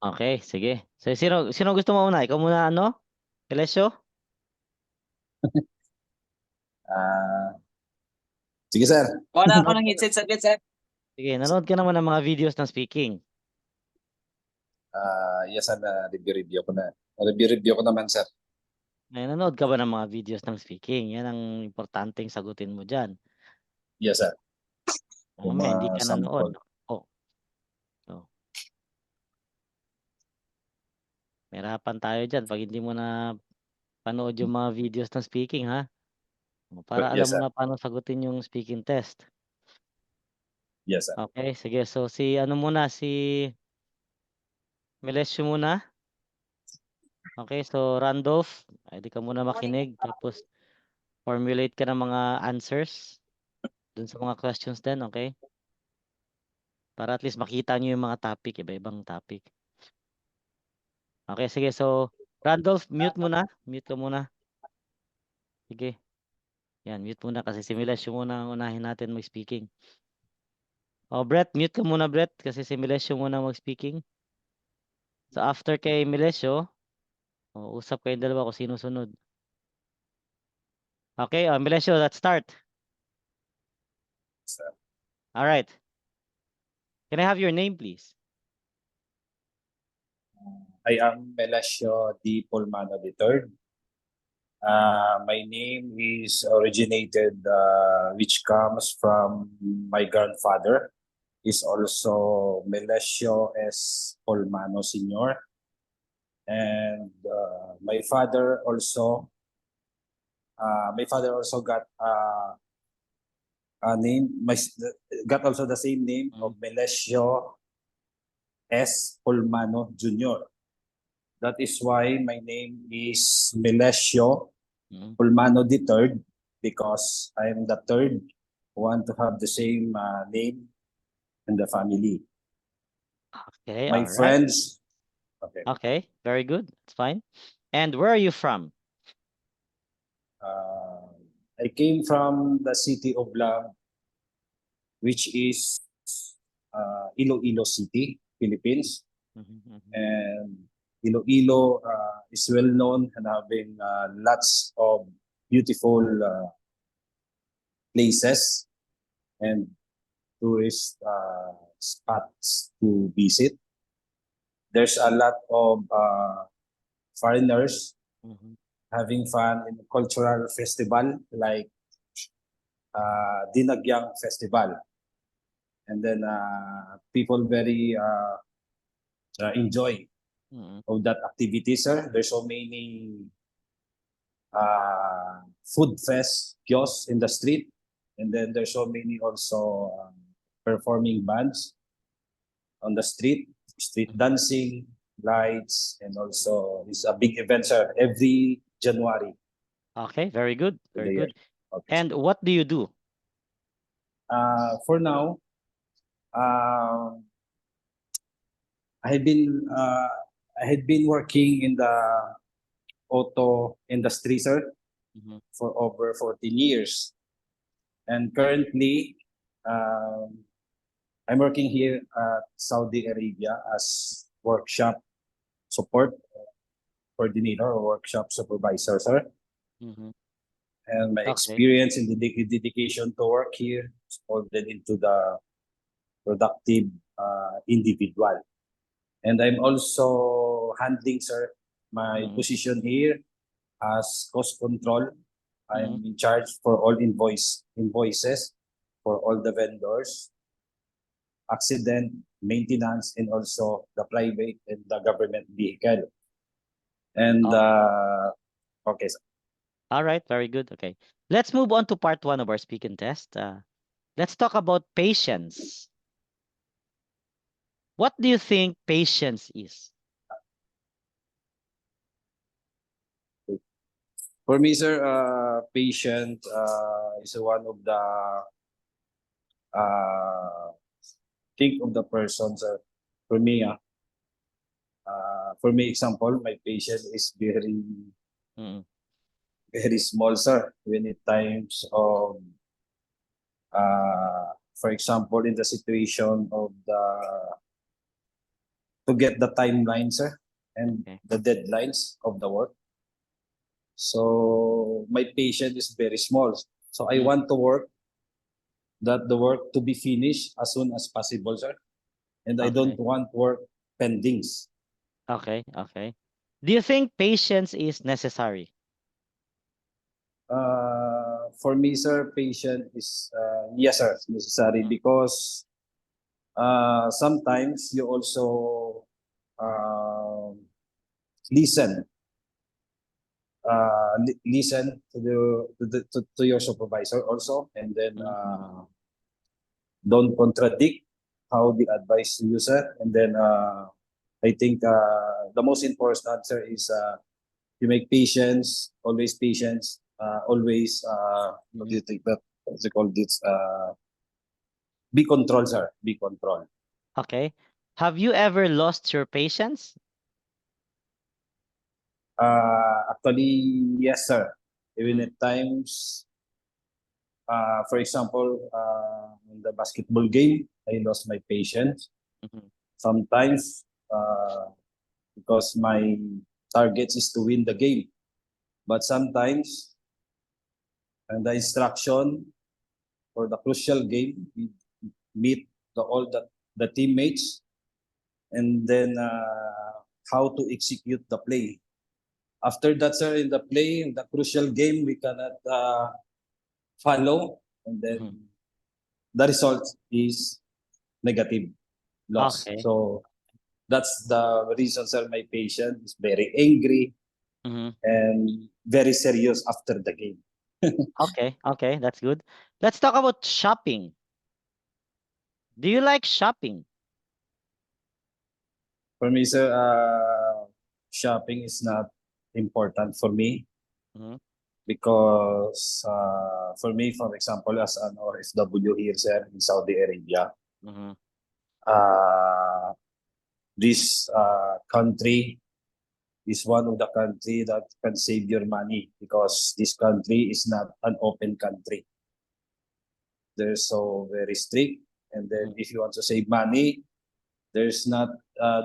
Okay, sige. So, sino gusto mo muna? Ikaw muna, ano? Elesio? Ah, sige sir. Wala ako Nanood ng ka, headset saglit, sir. sige, nanood ka naman ng mga videos ng speaking. Yes sir, review ko na. Review ko naman sir. May nanood ka ba ng mga videos ng speaking? Yan ang importanteng sagutin mo dyan. Yes sir. Yung Mamaya, hindi mga ka nanood. sample. Oh, oh. Mahirapan tayo dyan pag hindi mo na panood yung mga videos ng speaking, ha? Para alam Yes mo sir. na paano sagutin yung speaking test. Yes sir. Okay, sige. So, si ano muna, si Melesio muna. Okay, so Randolph, pwede ka muna makinig. Tapos, formulate ka ng mga answers dun sa mga questions din, okay? Para at least makita nyo yung mga topic, iba-ibang topic. Okay, sige. So, Randolph, mute muna. Mute ka muna. Sige. Yan, mute muna kasi si Melesio muna ang unahin natin mag-speaking. Oh, Brett, mute ka muna, Brett, kasi si Melesio muna mag-speaking. So, after kay Melesio, usap kayong dalawa kung sino sunod. Okay, Melesio, let's start. Sir. All right. Can I have your name, please? I am Melasio D. Pulmano III. My name is originated, which comes from my grandfather. Is also Melasio S. Pulmano Sr. And my father also got a name, got also the same name of Melesio S. Pulmano Jr. That is why my name is Melesio Pulmano III, because I am the third one to have the same name in the family. Okay, My all right. friends, okay, Okay, very good. It's fine. And where are you from? I came from the city of Lam, which is Iloilo City, Philippines. And Iloilo is well known and having lots of beautiful places and tourist spots to visit. There's a lot of foreigners having fun in cultural festival like Dinagyang Festival. And then people very enjoy of that activity, sir. There's so many food fest kiosks in the street, and then there's so many also performing bands on the street dancing, lights, and also it's a big event, sir, every January. Okay, very good, very Okay. good. And what do you do? For now, I had been working in the auto industry, sir, for over 14 years. And currently, I'm working here at Saudi Arabia as workshop support coordinator or workshop supervisor, sir. And my experience in the dedication to work here is molded into the productive individual. And I'm also handling, sir, my position here as cost control. I'm in charge for all invoices for all the vendors, accident, maintenance, and also the private and the government vehicle. And okay, sir. All right, very good. Okay. Let's move on to part 1 of our speaking test. Let's talk about patience. What do you think patience is? For me, sir, patient is one of the think of the person, sir. For me, example, my patient is very small, sir. When it times of, for example, in the situation of to get the timeline, sir, and Okay. the deadlines of the work. So my patience is very small. So I Mm. want to work that the work to be finished as soon as possible, sir. And I don't Okay. want work pendings. Okay. Okay. Do you think patience is necessary? For me, sir, patience is yes, sir, necessary Mm. because sometimes you also uh, listen listen to your supervisor also, and then Mm. don't contradict how they advise you, sir. And then I think the most important answer is you make patience, always patience, always what do Mm. you think that what's it called this be control, sir, be control. Okay. Have you ever lost your patience? Actually, yes, sir. Even Mm. at times, for example, in the basketball game, I lost my patience. Mhm. Sometimes, because my target is to win the game. But sometimes, and the instruction for the crucial game, we meet all the teammates, and then how to execute the play. After that, sir, in the play, in the crucial game, we cannot follow, and Mhm. then the result is negative loss. Okay. So that's the reason, sir, my patient is very angry Mhm. and very serious after the game. Okay. Okay. That's good. Let's talk about shopping. Do you like shopping? For me, sir, shopping is not important for me Mhm. because for me, for example, as an OFW here, sir, in Saudi Arabia, Mhm. uh, this country is one of the country that can save your money because this country is not an open country. They're so very strict, and then Mhm. if you want to save money, there's not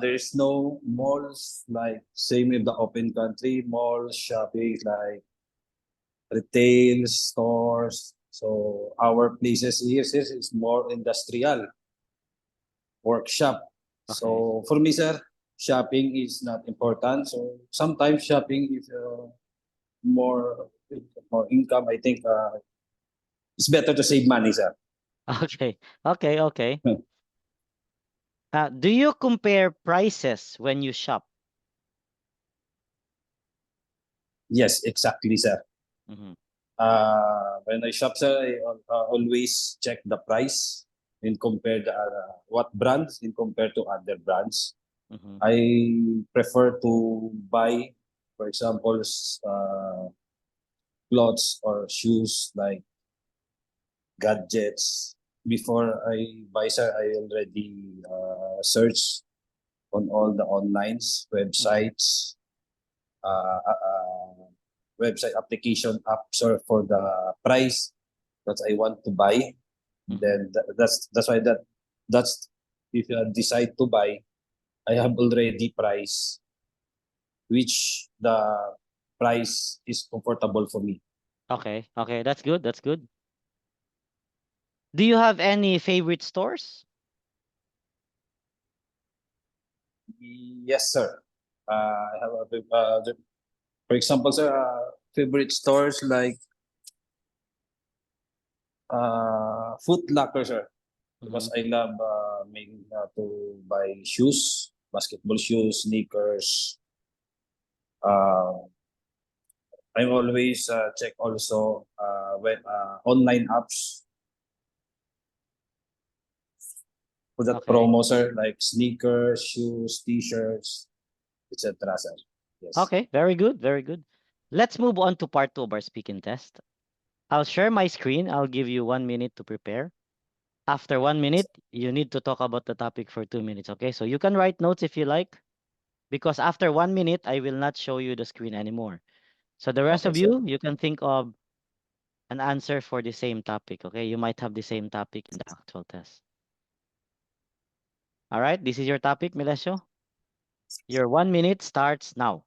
there's no malls like same with the open country malls, shopping like retail stores. So our places here is more industrial workshop. Okay. So for me, sir, shopping is not important. So sometimes shopping is more more income. I think it's better to save money, sir. Okay. Okay. Okay. Do you compare prices when you shop? Yes, exactly, sir. Mhm. When I shop, sir, I always check the price and compare the what brands in compare to other brands. Mhm. I prefer to buy, for example, clothes or shoes like gadgets. Before I buy, sir, I already search on all the onlines, Mhm. websites, uh, uh, uh, website application apps or for the price that I want to buy. Mhm. Then that's why that's if I decide to buy, I have already price which the price is comfortable for me. Okay. Okay. That's good. That's good. Do you have any favorite stores? Yes, sir. I have for example, sir, favorite stores like Foot Locker, sir, because Mhm. I love to buy shoes, basketball shoes, sneakers. Uh, I always check also online apps for that Okay. promo, sir, like sneakers, shoes, t-shirts, etc., sir. Yes. Okay. Very good. Very good. Let's move on to part 2 of our speaking test. I'll share my screen. I'll give you 1 minute to prepare. After 1 minute, you need to talk about the topic for 2 minutes. Okay. So you can write notes if you like, because after 1 minute, I will not show you the screen anymore. So the rest Okay, of sir. you can think of an answer for the same topic. Okay. You might have the same topic in the actual test. All right. This is your topic, Milesio. Your 1 minute starts now.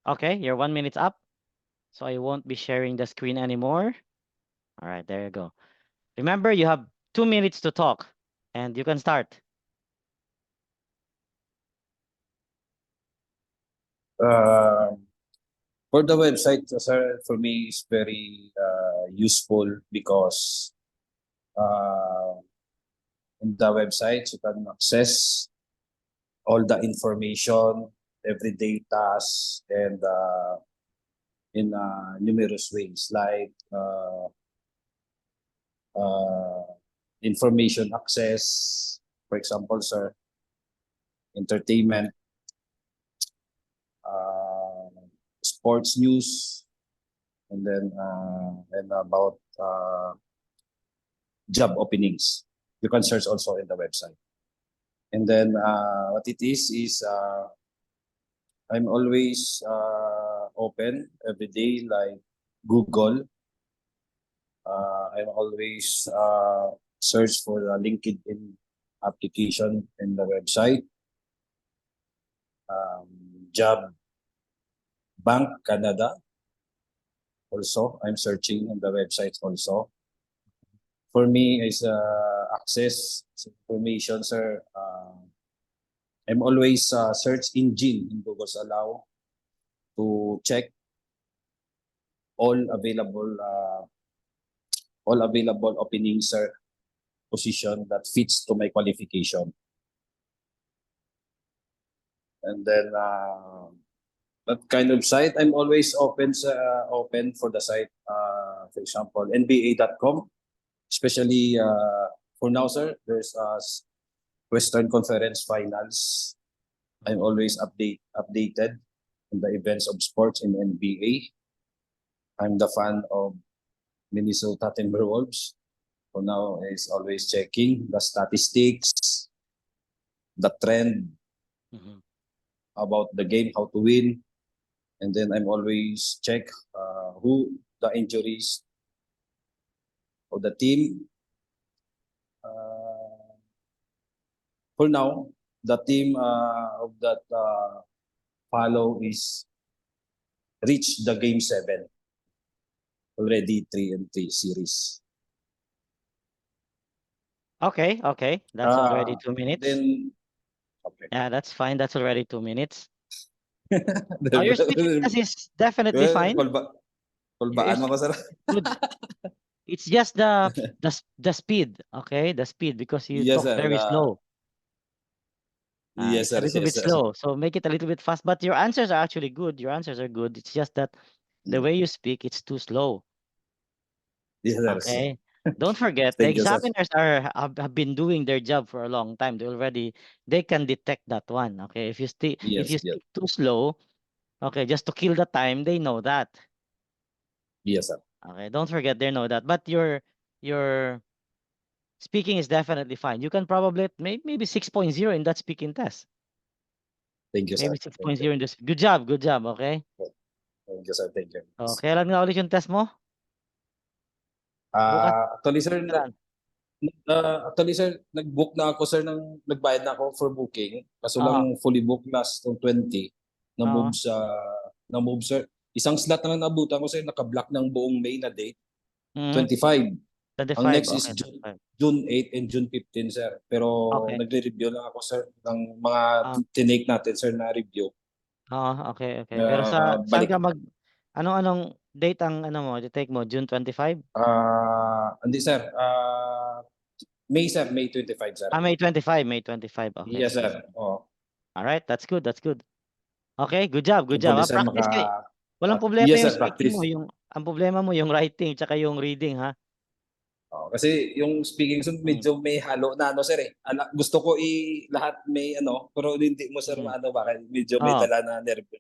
Okay, your 1 minute's up. So I won't be sharing the screen anymore. All right, there you go. Remember, you have 2 minutes to talk and you can start. For the website, sir, for me is very useful because in the website you can access all the information, everyday tasks, and in numerous ways like information access, for example, sir, entertainment, sports news, and then and about job openings. You can search also in the website. And then what it is I'm always open every day, like Google. I'm always search for the LinkedIn application in the website. Job Bank Canada. Also, I'm searching on the website also. For me, is access information, sir. I'm always search engine in Google's allow to check all available openings, sir, position that fits to my qualification. And then that kind of site, I'm always open for the site. For example, NBA.com, especially for now, sir. There's Western Conference Finals. I'm always updated on the events of sports in NBA. I'm the fan of Minnesota Timberwolves. For now, is always checking the statistics, the trend about the game, how to win, and then I'm always check who the injuries of the team. For now, the team of that follow is reach the game 7 already, 3-3 series. Okay, okay. That's already 2 minutes. Then, okay. Yeah, that's fine. That's already 2 minutes. Your speaking test is definitely fine. Kulbaan mo ko, sir. Good. It's just the speed, okay? The speed because you Yes, talk sir. very slow. Yes, It's a sir. little bit Yes, sir. slow, so make it a little bit fast. But your answers are actually good. Your answers are good. It's just that the way you speak, it's too slow. Yes, sir. Okay. Don't forget, the Thank you, sir. examiners have been doing their job for a long time. They can detect that one. Okay. If you Yes, yes. speak too slow, okay, just to kill the time, they know that. Yes, sir. Okay. Don't forget, they know that. But your speaking is definitely fine. You can probably maybe 6.0 in that speaking test. Thank you, sir. Maybe 6.0 in this. Good job, okay? Thank you, sir. Thank you. Oh, kailan nga ulit yung test mo? Bukas Actually, sir, saan? nag-book na ako, sir, nagbayad na ako for booking. Kaso Oo, lang fully booked last ng 20, oo. na-move, sir. Isang slot na lang nabutan ko, sir, naka-block ng buong May na date, Mm, 25. Ang 25, next is okay, June, 25. June 8 and June 15, sir. Pero Okay. nagre-review lang ako, sir, ng mga Ah, tinake natin, sir, na review. oo, okay, okay. Pero saan Balik. ka anong date ang ano mo, take mo? June 25? Hindi, sir. May, sir. May 25, sir. May 25, May 25. Okay, Yes, okay. sir. Oh. All right, that's good, that's good. Okay, good job, good job. Hopefully, sir, Practice kayo. Walang problema yes, yung sir, speaking mo, practice. ang problema mo yung writing tsaka yung reading, ha? Kasi yung speaking soon Mm. medyo may halo na ano, sir, eh. Gusto ko lahat may ano, pero hindi mo, sir, Mm. maano, bakit medyo may Oo. dala na nerve.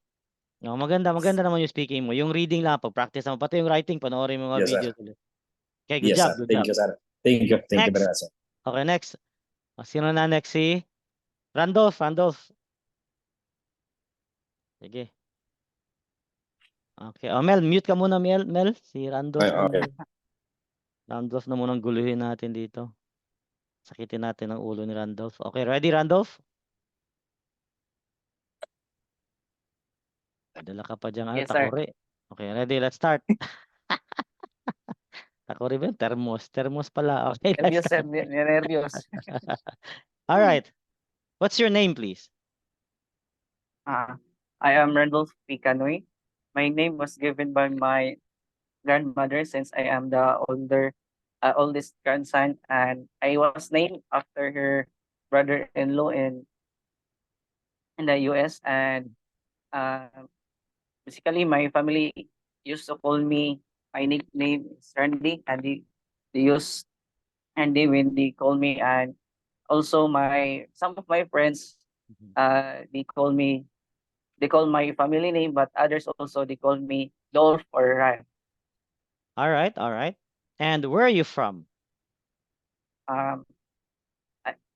No, maganda naman yung speaking mo. Yung reading lang pag-practice mo, pati yung writing panoorin mo mga Yes, sir. videos ulit. Okay, good Yes, job, sir. good Thank job. you, sir. Thank you. Thank you very Next. much, sir. Okay, next. Sino na next? Si Randolph, Randolph. Sige. Okay. Mel, mute ka muna, Mel. Si Okay, Randolph okay. Randolph na munang guluhin natin dito. Sakitin natin ang ulo ni Randolph. Okay, ready, Randolph? Dala ka pa dyan, Yes, sir. takore. Okay, ready, let's start. Takore ba yun? Thermos. Thermos pala. Okay, let's Nervyos, sir. start. Nervyos. All right. What's your name, please? I am Randolph P. Canoy. My name was given by my grandmother since I am the oldest grandson, and I was named after her brother-in-law in the US. And uh, basically, my family used to call me. My nickname is Randy, and they use Andy when they call me. And also, some of my friends, they call my family name, but others also they call me Dolph or Ryan. All right, all right. And where are you from? Um,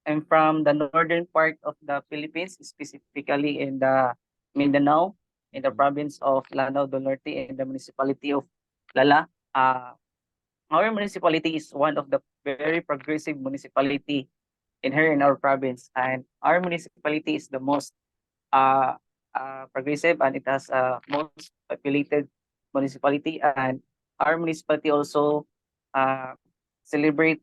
I'm from the northern part of the Philippines, specifically in the Mindanao, in the Mhm. province of Lanao do Norte, in the municipality of Lala. Our municipality is one of the very progressive municipality in our province, and our municipality is the most uh, progressive, and it has most populated municipality. And our municipality also uh, celebrate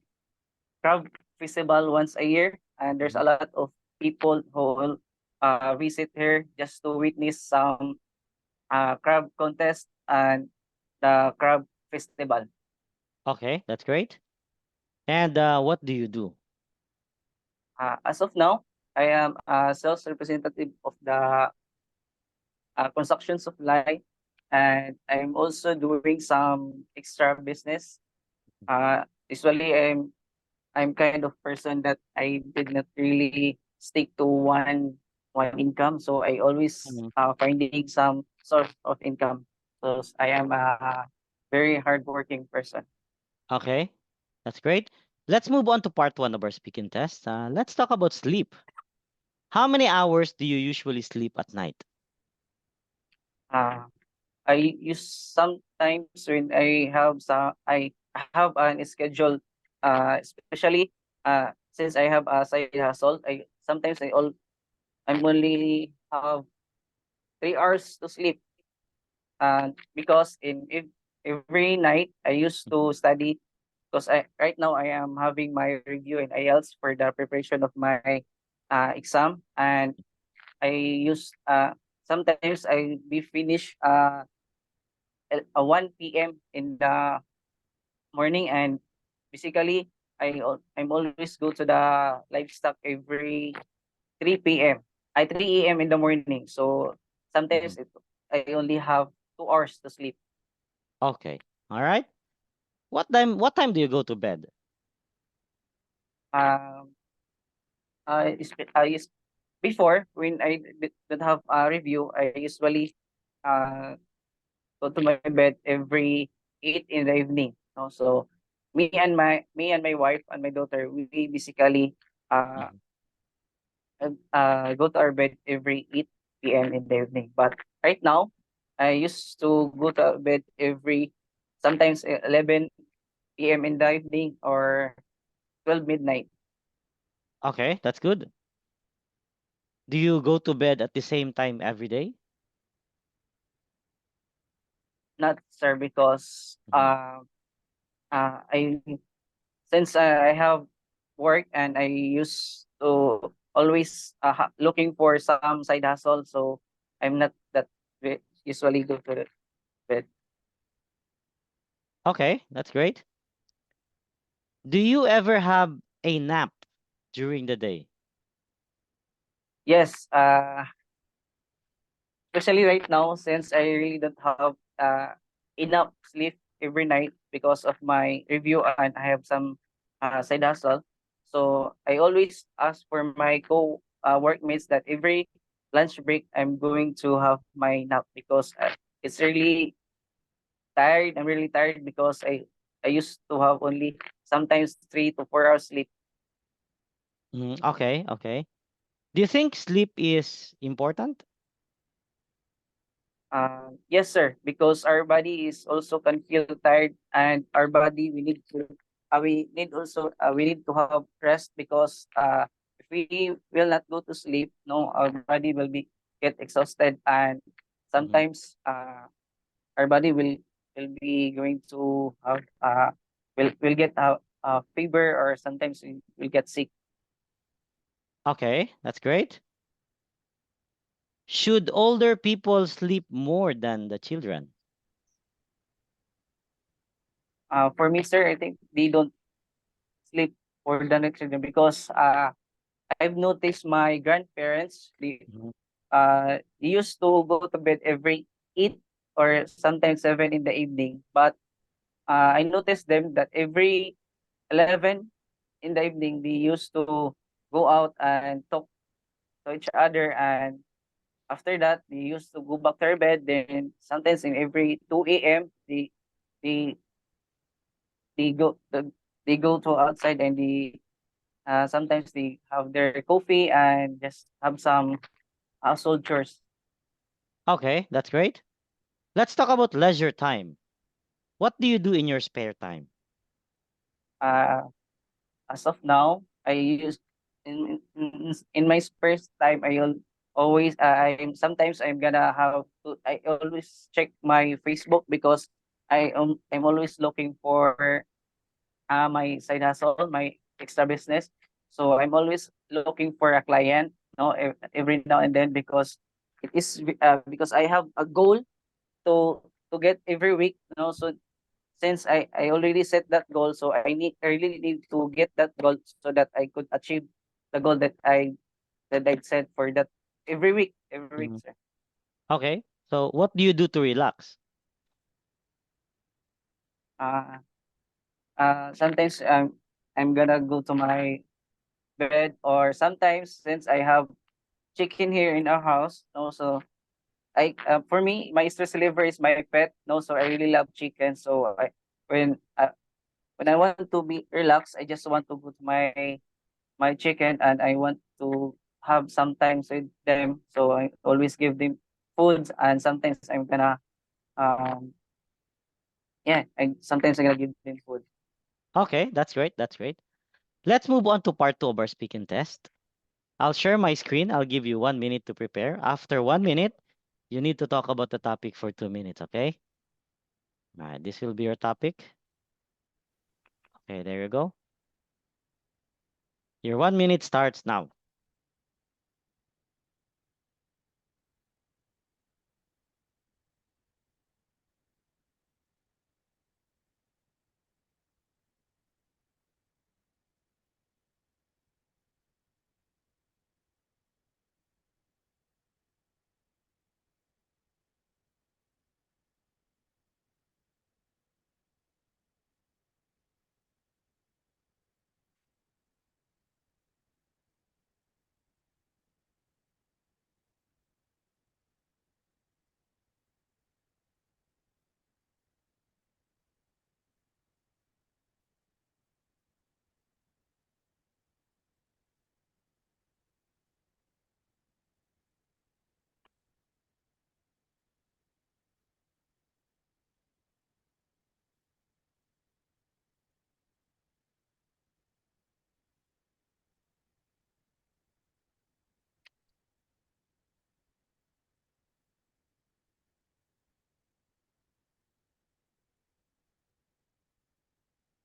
crab festival once a year, and there's a lot of people who will visit here just to witness some crab contest and the crab festival. Okay, that's great. And what do you do? As of now, I am a sales representative of the construction supply, and I'm also doing some extra business. Usually, I'm kind of person that I did not really stick to one income, so I always Mhm. Finding some source of income. So I am a very hardworking person. Okay, that's great. Let's move on to part 1 of our speaking test. Let's talk about sleep. How many hours do you usually sleep at night? I use sometimes when I have an schedule, especially since I have a side hustle. I'm only have 3 hours to sleep. Because every night I used to study, because I right now I am having my review in IELTS for the preparation of my exam. And I use sometimes I be finish 1 p.m. in the morning. And basically I'm always go to the livestock every 3 p.m. 3 a.m. in the morning. So sometimes I only have 2 hours to sleep. Okay, all right. What time do you go to bed? Um, I used Before, when don't have a review, I usually uh go to my bed every 8 in the evening. No? So me and my wife and my daughter, we basically uh, Mhm. go to our bed every 8 p.m. in the evening. But right now, I used to go to bed every sometimes 11 p.m. in the evening or 12 midnight. Okay, that's good. Do you go to bed at the same time every day? Not, sir, because I since I have work and I used to always looking for some side hustle, so I'm not that usually go to the bed. Okay, that's great. Do you ever have a nap during the day? Yes, especially right now since I really don't have enough sleep every night because of my review and I have some side hustle. So I always ask for my co workmates that every lunch break I'm going to have my nap because it's really tired. I'm really tired because I used to have only sometimes 3 to 4 hours sleep. Okay, okay. Do you think sleep is important? Yes, sir, because our body is also can feel tired, and our body we need to have rest because if we will not go to sleep, no, our body will be get exhausted, and Mhm. sometimes our body will be going to have will get a fever, or sometimes we will get sick. Okay, that's great. Should older people sleep more than the children? For me, sir, I think they don't sleep for the next children because I've noticed my grandparents, Mhm. they used to go to bed every 8 or sometimes 7 in the evening. But I noticed them that every 11 in the evening, they used to go out and talk to each other. And after that, they used to go back to their bed. Then sometimes in every 2 a.m., they, they go they go to outside, and sometimes they have their coffee and just have some household chores. Okay, that's great. Let's talk about leisure time. What do you do in your spare time? Uh, as of now, I use in my spare time. Always I'm gonna have to. I always check my Facebook because I'm always looking for my side hustle, my extra business. So I'm always looking for a client, no, every now and then because because I have a goal to get every week, so since I already set that goal, so I really need to get that goal so that I could achieve the goal that I set for that every week, Mhm. sir. Okay, so what do you do to relax? Uh, Sometimes I'm gonna go to my bed, or sometimes since I have chicken here in our house, also for me my stress reliever is my pet, no, so I really love chicken. So when uh, when I want to be relaxed, I just want to go to my chicken, and I want to have some time with them. So I always give them foods, and sometimes I'm gonna um yeah, and sometimes I'm gonna give them food. Okay, that's great. That's great. Let's move on to part two of our speaking test. I'll share my screen. I'll give you 1 minute to prepare. After 1 minute, you need to talk about the topic for 2 minutes, okay? All right, this will be your topic. Okay, there you go. Your 1 minute starts now.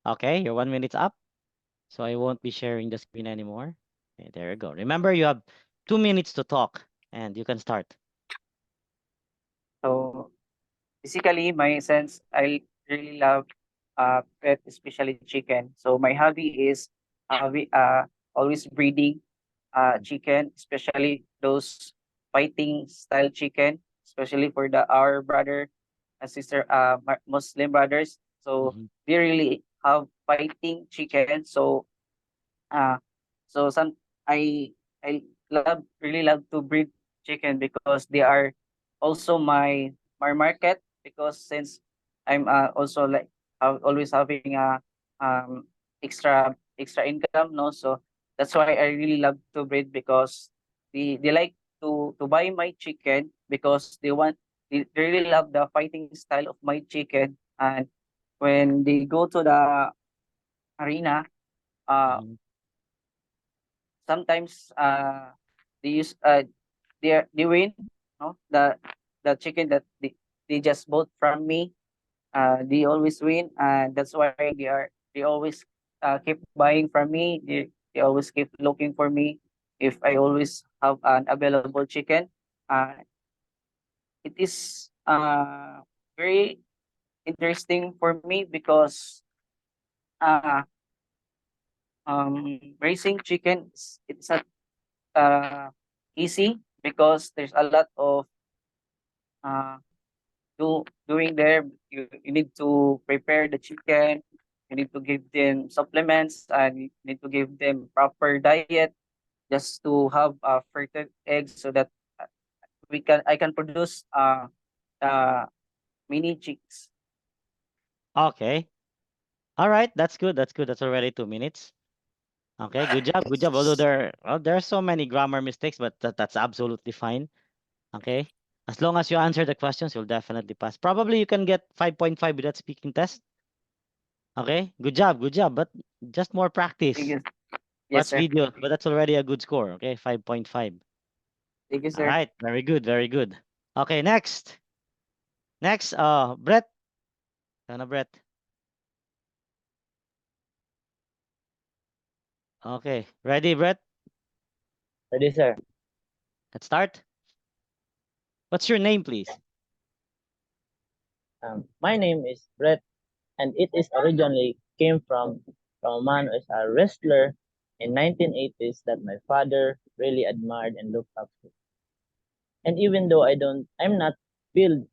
Okay, your 1 minute's up. So I won't be sharing the screen anymore. Okay, there you go. Remember, you have 2 minutes to talk and you can start. So basically, my sense, I really love pet, especially chicken. So my hobby is always breeding chicken, especially those fighting style chicken, especially for the our brother and sister Muslim brothers. So Mhm. they really have fighting chicken. So uh so some I I really love to breed chicken because they are also my market, because since I'm also like always having a extra income, no, so that's why I really love to breed, because they like to buy my chicken because they really love the fighting style of my chicken. And when they go to the arena, uh Mhm. sometimes they use they win, no, the chicken that they just bought from me, they always win, and that's why they always keep buying from me. They always keep looking for me if I always have an available chicken. It is very interesting for me because uh raising chicken it's not easy, because there's a lot of uh doing there. You need to prepare the chicken, you need to give them supplements, and you need to give them proper diet just to have fertile eggs, so that uh, I can produce uh mini chicks. Okay. All right. That's good. That's good. That's already 2 minutes. Okay. Good job. Good job. Although there are so many grammar mistakes, but that's absolutely fine. Okay. As long as you answer the questions, you'll definitely pass. Probably you can get 5.5 with that speaking test. Okay. Good job. Good job. But just more Thank practice. you. Yes, Watch sir. videos, but that's already a good score. Okay. 5.5. Thank you, All sir. right. Very good. Very good. Okay. Next. Next. Brett. Brett. Okay. Ready, Brett? Ready, sir. Let's start. What's your name, please? My name is Brett, and it is originally came from a man who is a wrestler in 1980s that my father really admired and looked up to. And even though I'm not built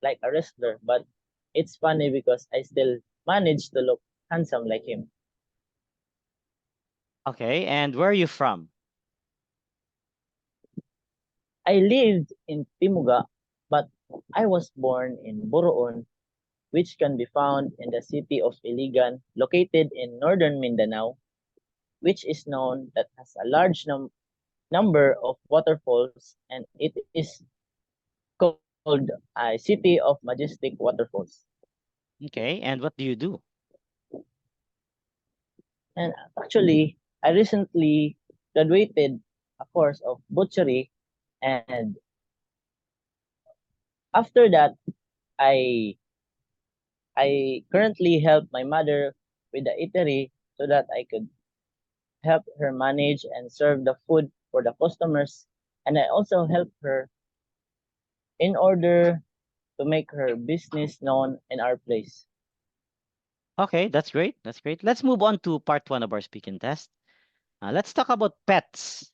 like a wrestler, but it's funny because I still manage to look handsome like him. Okay. And where are you from? I lived in Timuga, but I was born in Boroon, which can be found in the city of Iligan, located in northern Mindanao, which is known that has a large number of waterfalls, and it is called a city of majestic waterfalls. Okay. And what do you do? And actually, I recently graduated a course of butchery, and after that, I I currently help my mother with the eatery so that I could help her manage and serve the food for the customers, and I also help her in order to make her business known in our place. Okay. That's great. That's great. Let's move on to part 1 of our speaking test. Let's talk about pets.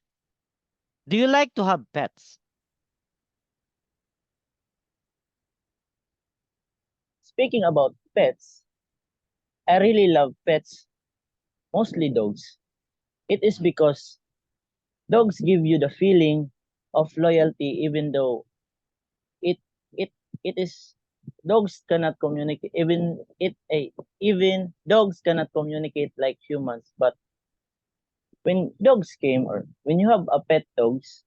Do you like to have pets? Speaking about pets, I really love pets, mostly dogs. It is because dogs give you the feeling of loyalty even though it it it is dogs cannot communicate even dogs cannot communicate like humans, but when dogs came or when you have a pet dogs,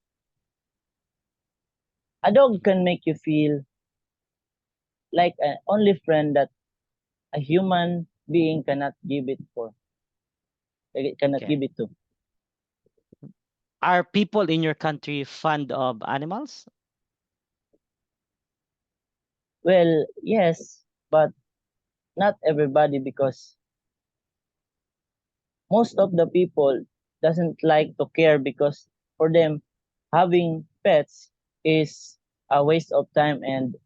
a dog can make you feel like an only friend that a human being cannot give it for. It cannot Okay. give it to. Are people in your country fond of animals? Well, yes, but not everybody because most of the people doesn't like to care because for them having pets is a waste of time and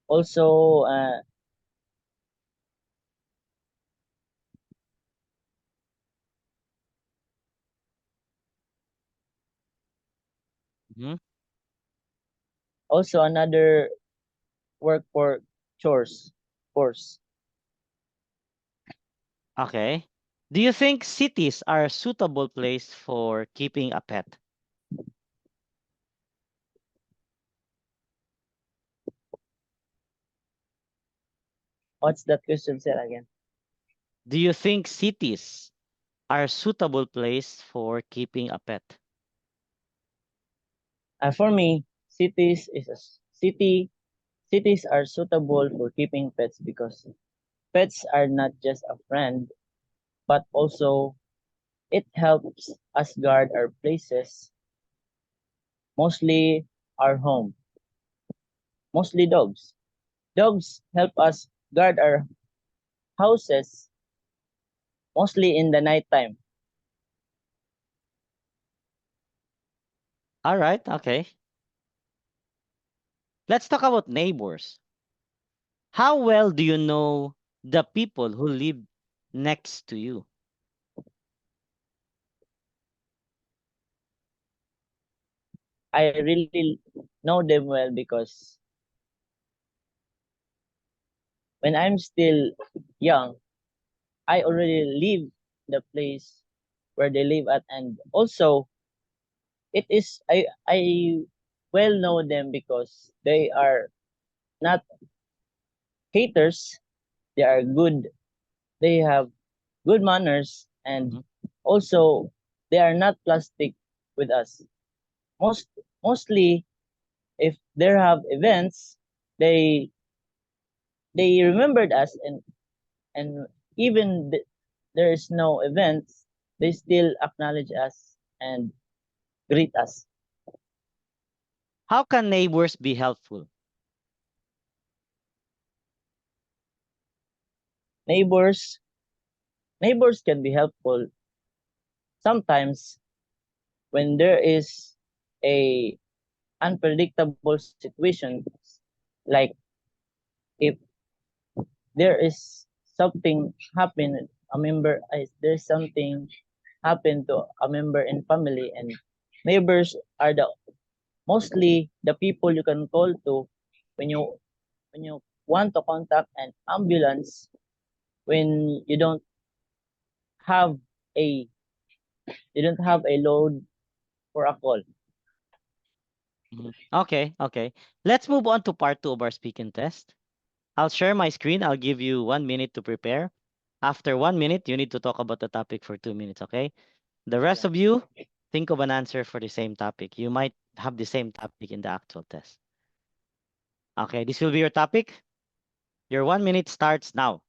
also Mhm. also another work for chores course. Okay. Do you think cities are a suitable place for keeping a pet? What's that question, sir, again? Do you think cities are a suitable place for keeping a pet? For me, cities are suitable for keeping pets because pets are not just a friend, but also it helps us guard our places, mostly our home, mostly dogs. Dogs help us guard our houses, mostly in the nighttime. All right, okay. Let's talk about neighbors. How well do you know the people who live next to you? I really know them well because when I'm still young, I already live the place where they live at, and also it is I well know them because they are not haters. They are good. They have good manners, and Mhm. also they are not plastic with us. Mostly, if there have events, they they remembered us, and even there is no events, they still acknowledge us and greet us. How can neighbors be helpful? Neighbors neighbors can be helpful sometimes when there is a unpredictable situation, like if there is something happen a member there's something happen to a member in family, and neighbors are the mostly the people you can call to when you want to contact an ambulance when have a you don't have a load for a call. Mhm. Okay, okay. Let's move on to part two of our speaking test. I'll share my screen. I'll give you 1 minute to prepare. After 1 minute, you need to talk about the topic for 2 minutes, okay? The rest of you, think of an answer for the same topic. You might have the same topic in the actual test. Okay, this will be your topic. Your 1 minute starts now.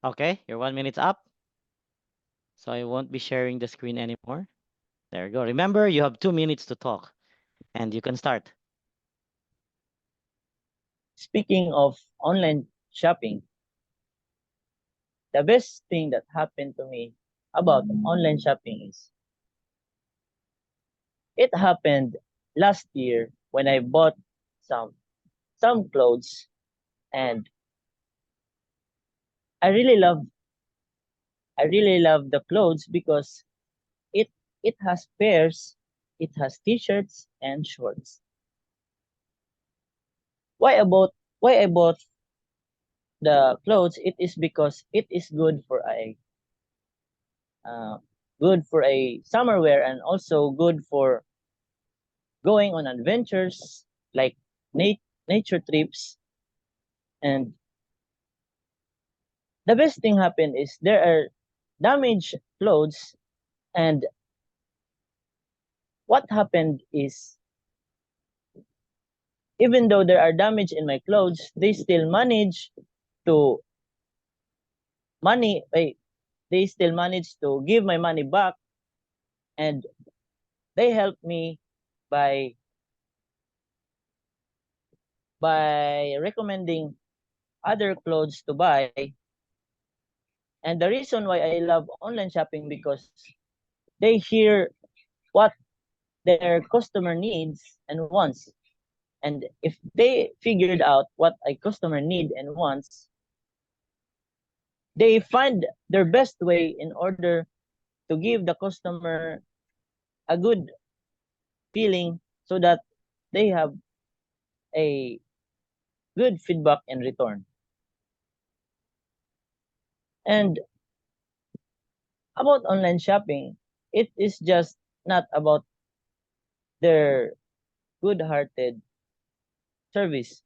Okay, your 1 minute's up. So I won't be sharing the screen anymore. There you go. Remember, you have 2 minutes to talk and you can start. speaking of online shopping, the best thing that happened to me about online shopping is it happened last year when I bought some clothes, and I really love the clothes because it it has pairs, it has t-shirts and shorts. Why I bought the clothes? It is because it is good for a summer wear, and also good for going on adventures like nature trips. And the best thing happened is there are damaged clothes, and what happened is even though there are damage in my clothes, they still manage to money they still manage to give my money back, and they help me by recommending other clothes to buy. And the reason why I love online shopping because they hear what their customer needs and wants. And if they figured out what a customer need and wants, they find their best way in order to give the customer a good feeling so that they have a good feedback in return. And about online shopping, it is just not about their good-hearted service,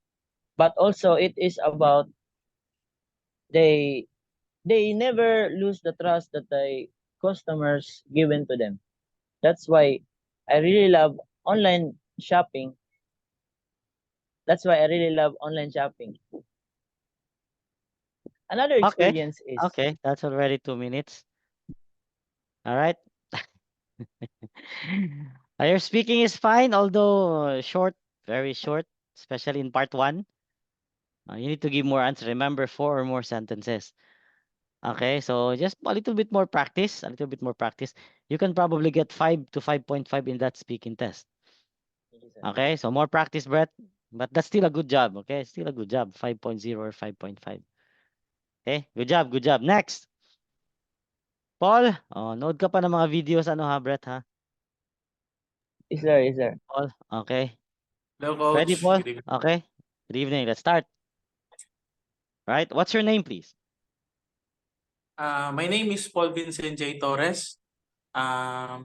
but also it is about they never lose the trust that the customers given to them. That's why I really love online shopping. That's why I really love online shopping. Another Okay. experience is Okay, that's already 2 minutes. All right. Your speaking is fine, although short, very short, especially in part 1. You need to give more answers. Remember, 4 or more sentences. Okay, so just a little bit more practice, a little bit more practice. You can probably get 5 to 5.5 in that speaking test. Okay, so more practice, Brett. But that's still a good job, okay? Still a good job. 5.0 or 5.5. Okay, good job, good job. Next. Paul, nood ka pa ng mga videos, ano ha, Brett, ha? is there. Paul, okay. Hello, Coach. Ready, Paul? Good evening. Okay. Good evening. Let's start. Right. What's your name, please? My name is Paul Vincent J. Torres. I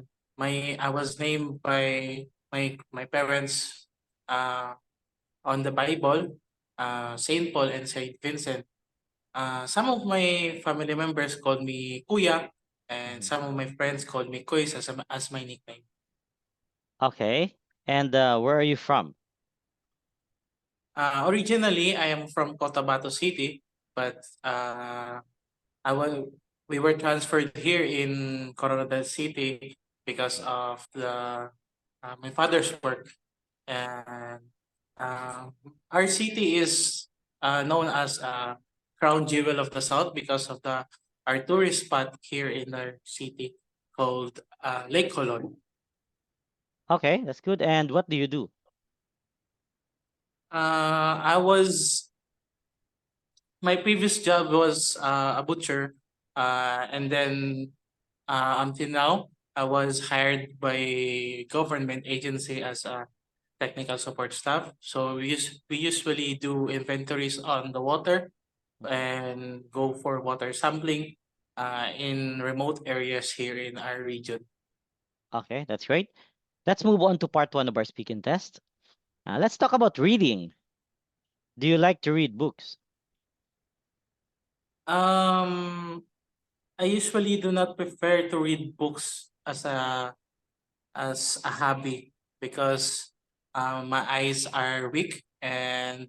was named by my parents on the Bible, Saint Paul and Saint Vincent. Some of my family members called me Kuya, and some of my friends called me Kuys as my nickname. Okay. And where are you from? Originally, I am from Cotabato City, but we were transferred here in Coronadal City because of my father's work, and our city is known as crown jewel of the south because of our tourist spot here in our city called Lake Colon. Okay, that's good. And what do you do? My previous job was a butcher, and then until now, I was hired by government agency as a technical support staff. So we usually do inventories on the water and go for water sampling in remote areas here in our region. Okay, that's great. Let's move on to part 1 of our speaking test. Let's talk about reading. Do you like to read books? I usually do not prefer to read books as a hobby because my eyes are weak, and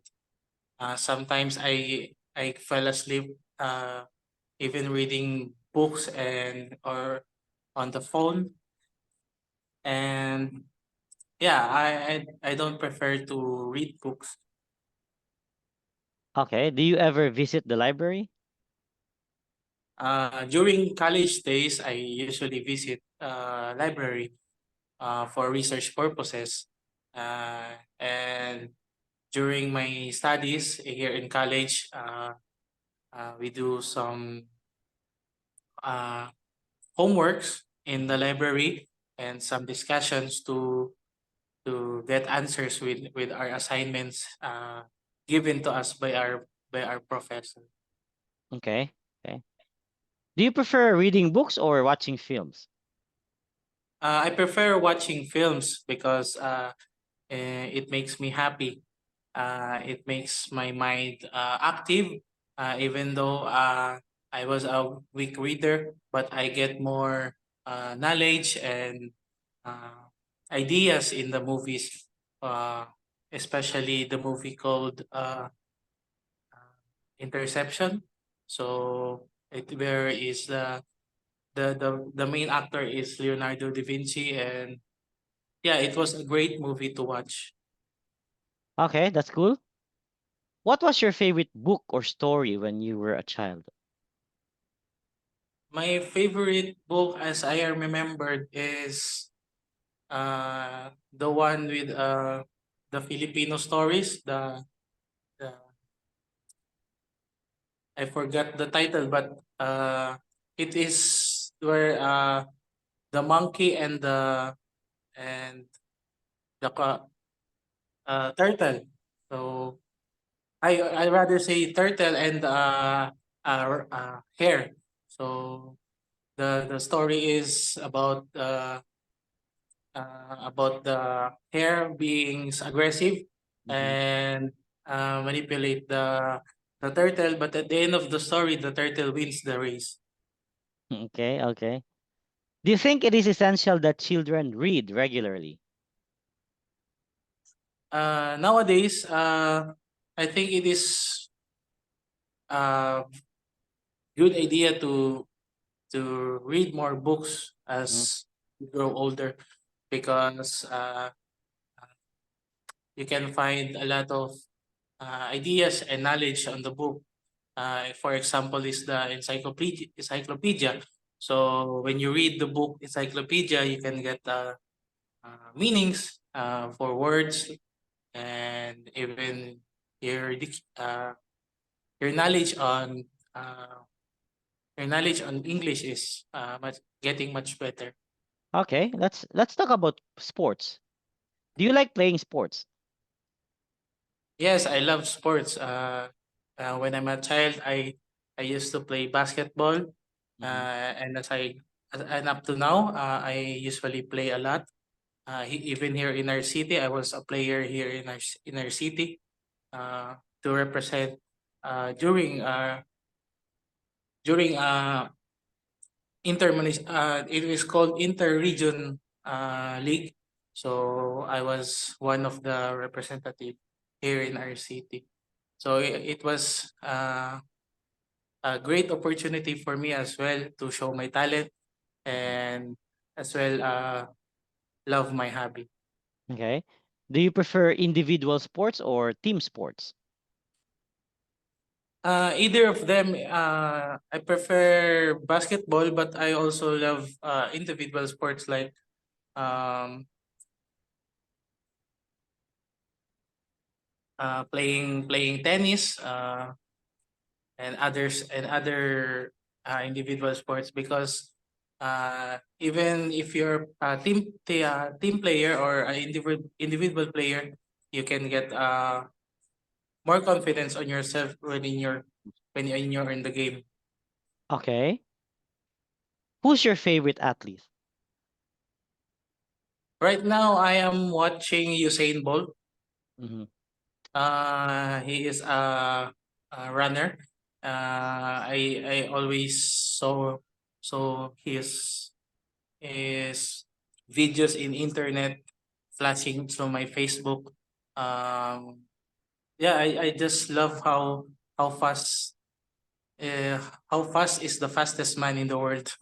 sometimes I fell asleep even reading books and or on the phone. And yeah, I don't prefer to read books. Okay. Do you ever visit the library? During college days, I usually visit library for research purposes. And during my studies here in college, we do some uh, homeworks in the library and some discussions to get answers with our assignments given to us by our professor. Okay. Okay. Do you prefer reading books or watching films? I prefer watching films because it makes me happy. It makes my mind active, even though I was a weak reader, but I get more knowledge and uh, ideas in the movies, uh, especially the movie called Interception. So where is the main actor is Leonardo da Vinci, and yeah, it was a great movie to watch. Okay, that's cool. What was your favorite book or story when you were a child? My favorite book, as I remembered, is the one with the Filipino stories. The I forgot the title, but it is where the monkey and the turtle. So I rather say turtle and hare. So the story is about the hare being aggressive Mhm. and manipulate the turtle. But at the end of the story, the turtle wins the race. Okay, okay. Do you think it is essential that children read regularly? Nowadays, I think it is a good idea to read more books Mhm. as you grow older because you can find a lot of ideas and knowledge on the book. For example, is the encyclopedia. So when you read the book encyclopedia, you can get meanings for words, and even your knowledge on uh, your knowledge on English is getting much better. Okay, let's talk about sports. Do you like playing sports? Yes, I love sports. When I'm a child, I used to play basketball, Mhm. and and up to now, I usually play a lot. Even here in our city, I was a player here in in our city to represent during it is called inter-region league. So I was one of the representative here in our city. So it was a great opportunity for me as well to show my talent and as well love my hobby. Okay. Do you prefer individual sports or team sports? Either of them, I prefer basketball, but I also love individual sports like um, playing tennis and other individual sports because even if you're a team player or an individual player, you can get more confidence on yourself when you're in the game. Okay. Who's your favorite athlete? Right now, I am watching Usain Bolt. Mhm. He is a runner. I always saw his videos in internet flashing through my Facebook. Um, yeah, I just love how fast how fast is the fastest man in the world.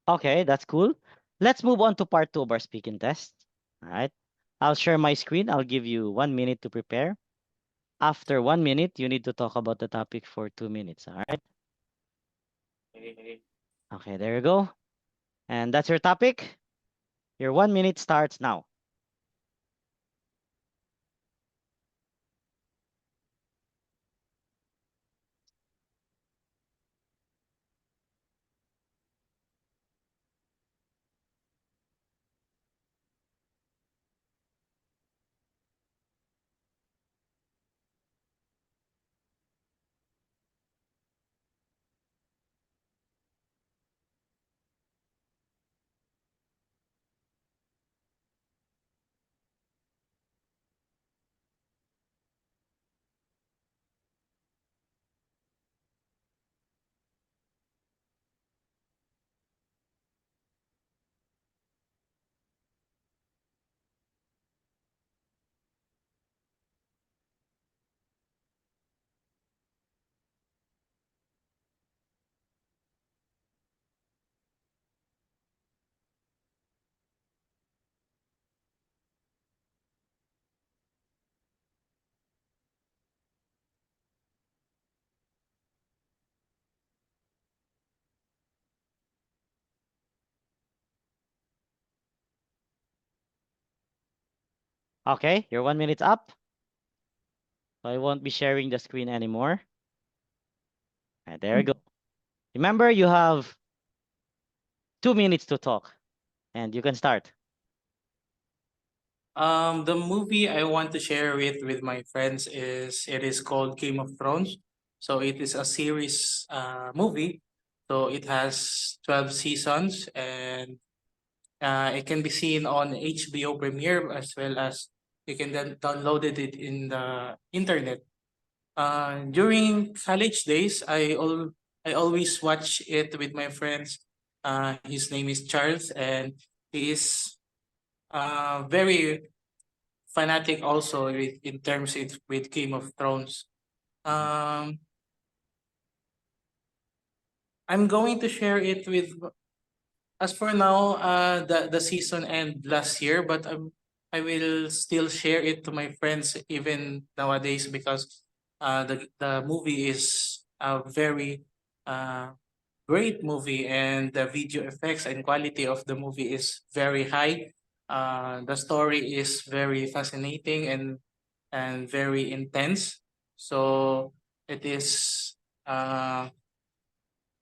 Okay, that's cool. Let's move on to part 2 of our speaking test. All right. I'll share my screen. I'll give you 1 minute to prepare. after 1 minute, you need to talk about the topic for 2 minutes. All right. Okay, there you go. And that's your topic. Your 1 minute starts now. Okay, your 1 minute's up. So I won't be sharing the screen anymore. Right, there you go. Remember, you have 2 minutes to talk, and you can start. The movie I want to share with my friends is called Game of Thrones. So it is a series movie. So it has 12 seasons, and it can be seen on HBO Premiere, as well as you can then download it in the internet. During college days, I always watch it with my friends. His name is Charles, and he is very fanatic also in terms with Game of Thrones. Um, I'm going to share it with, as for now, the season end last year, but I will still share it to my friends even nowadays, because the movie is a very uh great movie, and the video effects and quality of the movie is very high. The story is very fascinating and very intense. So it is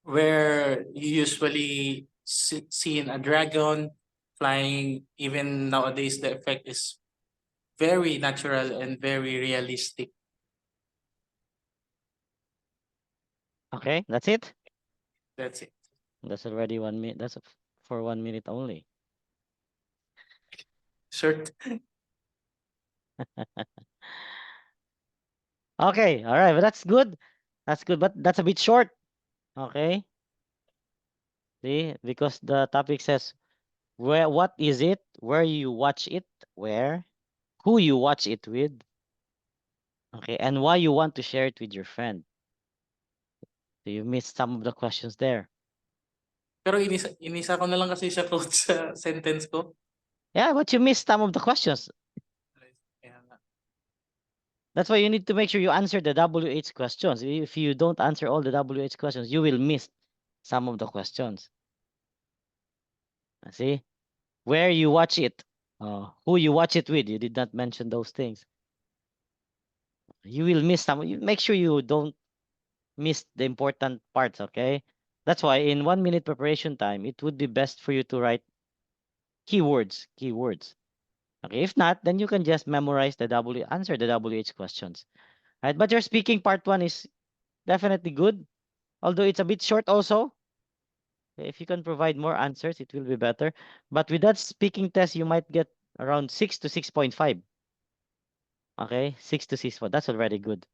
where you usually see a dragon flying. Even nowadays, the effect is very natural and very realistic. Okay, that's it. That's it. That's already 1 minute. That's for 1 minute only. Short. Okay, all right, but that's good. That's good, but that's a bit short. Okay. See, because the topic says where, what is it, where you watch it, where, who you watch it with, okay, and why you want to share it with your friend. So you missed some of the questions there. Pero inisa ko na lang kasi siya quote sa sentence ko. Yeah, but you missed some of the questions. Kaya nga. That's why you need to make sure you answer the WH questions. If you don't answer all the WH questions, you will miss some of the questions. See, where you watch it, who you watch it with. You did not mention those things. You will miss some. You make sure you don't miss the important parts. Okay, that's why in 1 minute preparation time, it would be best for you to write keywords. Keywords. Okay, if not, then you can just memorize the answer the WH questions. Right, but your speaking part 1 is definitely good, although it's a bit short also. If you can provide more answers, it will be better. But with that speaking test, you might get around 6 to 6.5. Okay, 6 to 6. That's already good.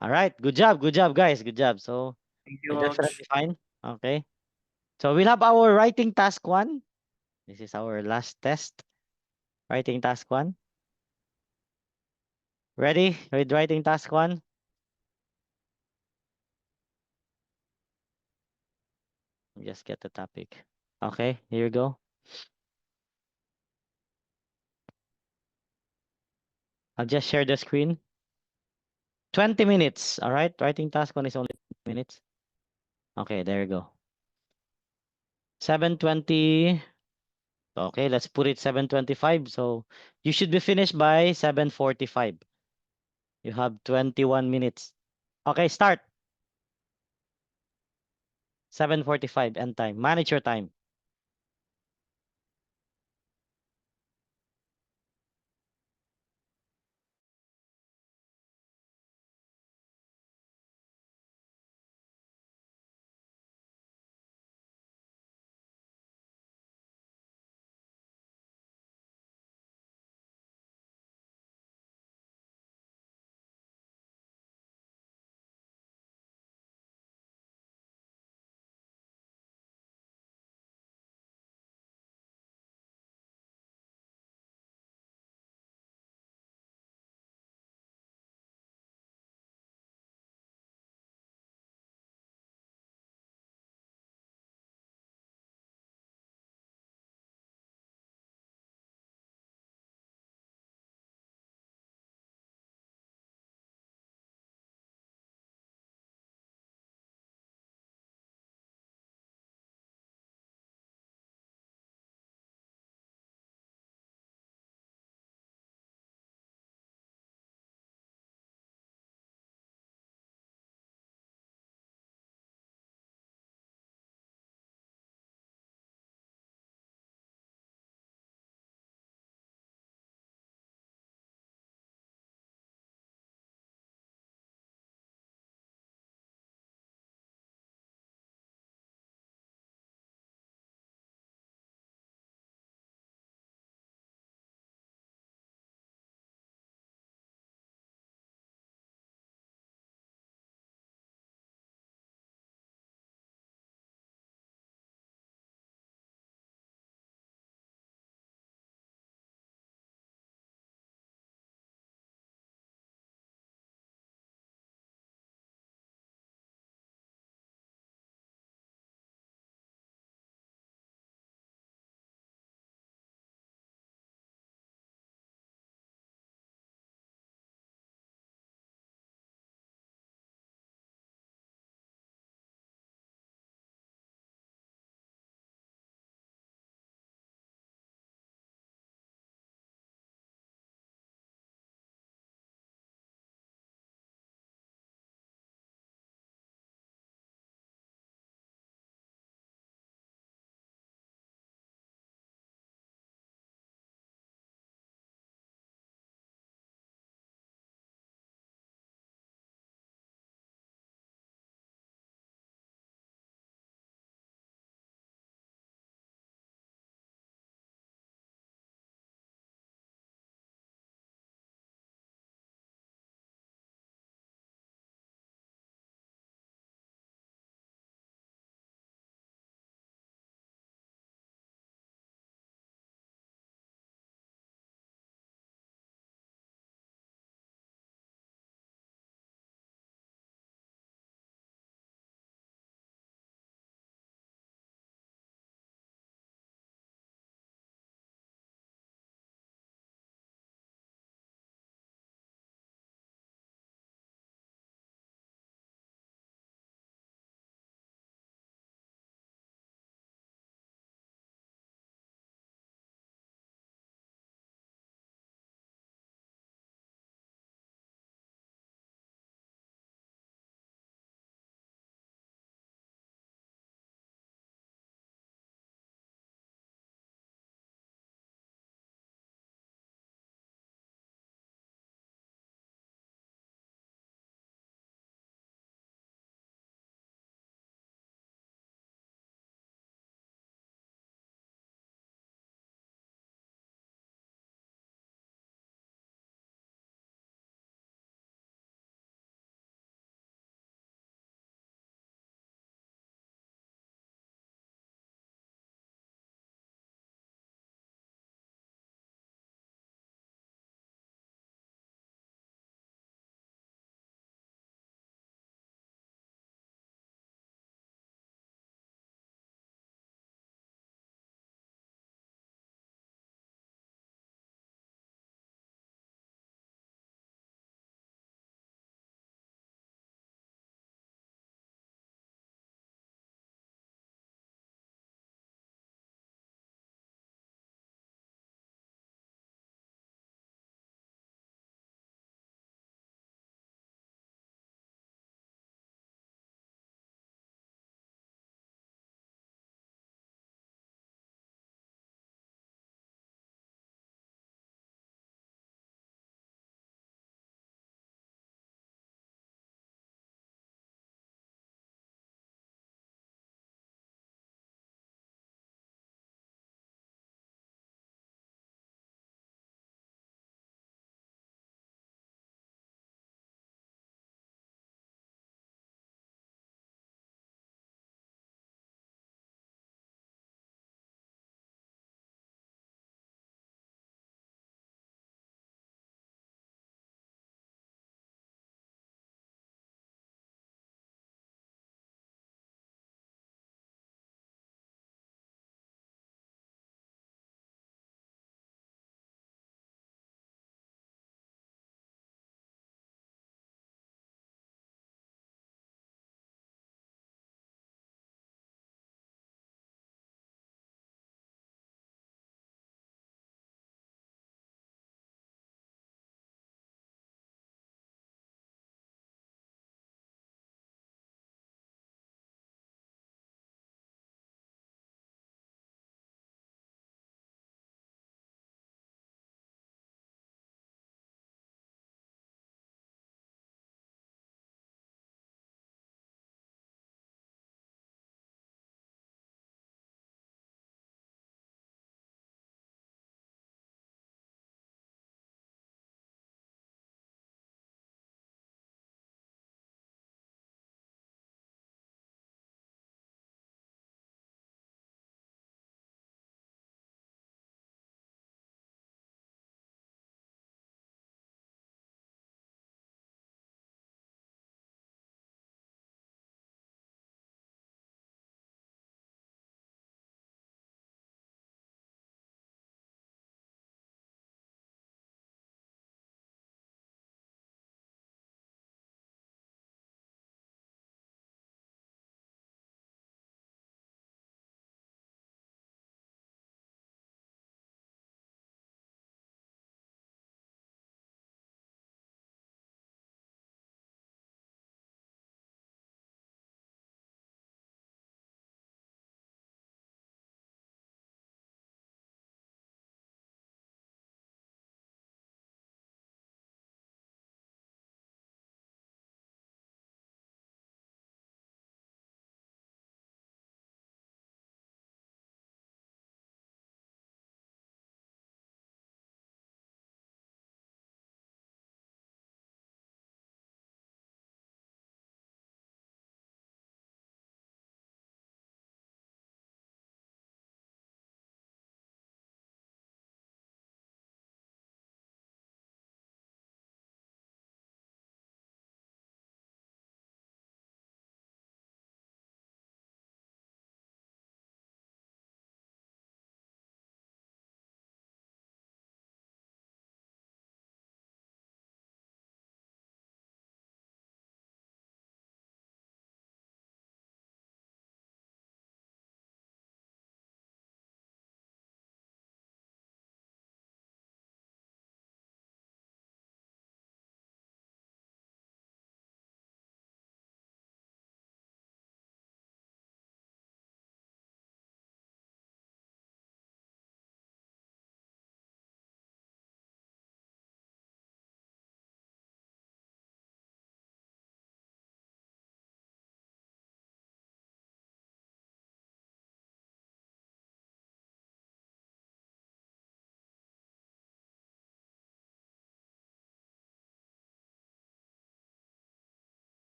All right, good job, guys, good job. So Thank you're you, definitely Ouch. fine. Okay, so we'll have our writing task 1. This is our last test. Writing task 1. Ready with writing task 1? Just get the topic. Okay, here you go. I'll just share the screen. 20 minutes. All right. Writing task 1 is only 20 minutes. Okay, there you go. 7:20. Okay, let's put it 7:25. So you should be finished by 7:45. You have 21 minutes. Okay, start. 7:45 end time. Manage your time.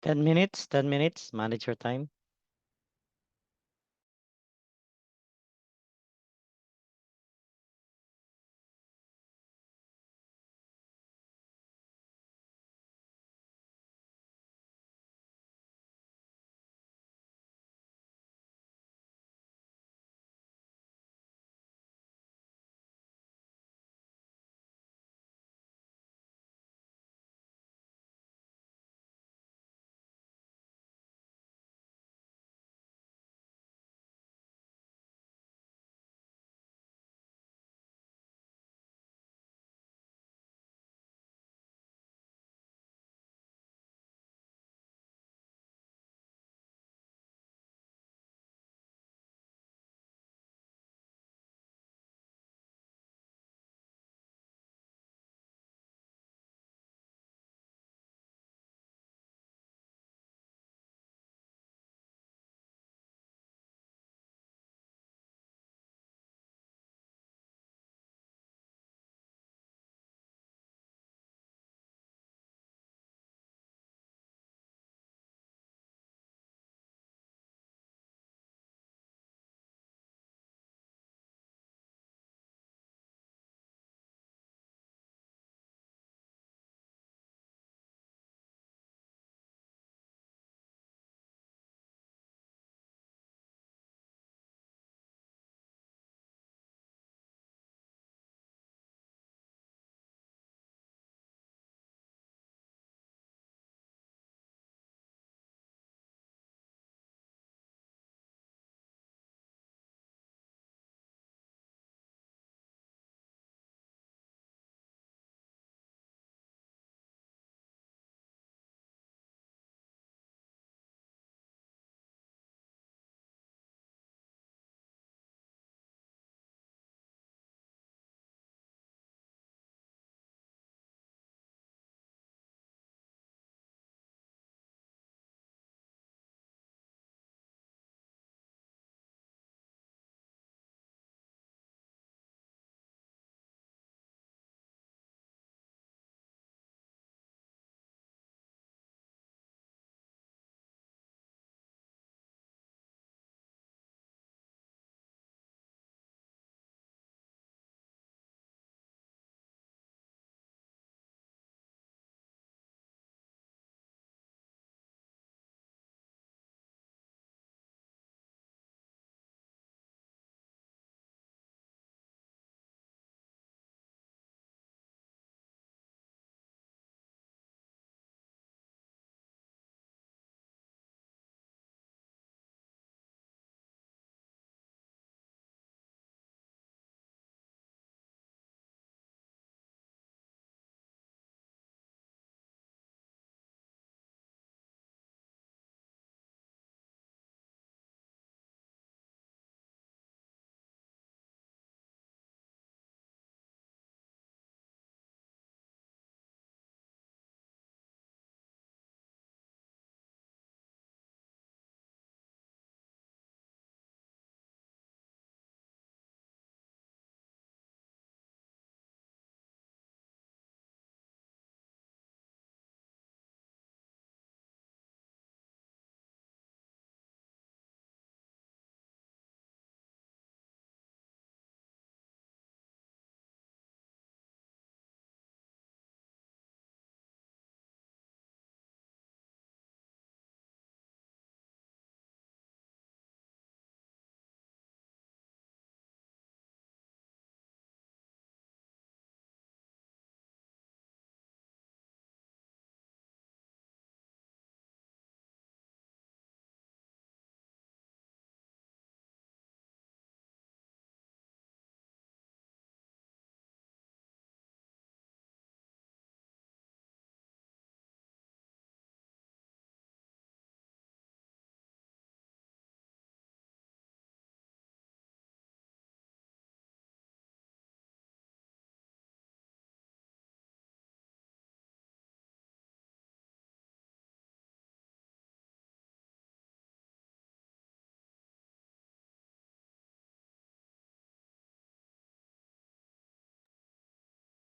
10 minutes, 10 minutes. Manage your time.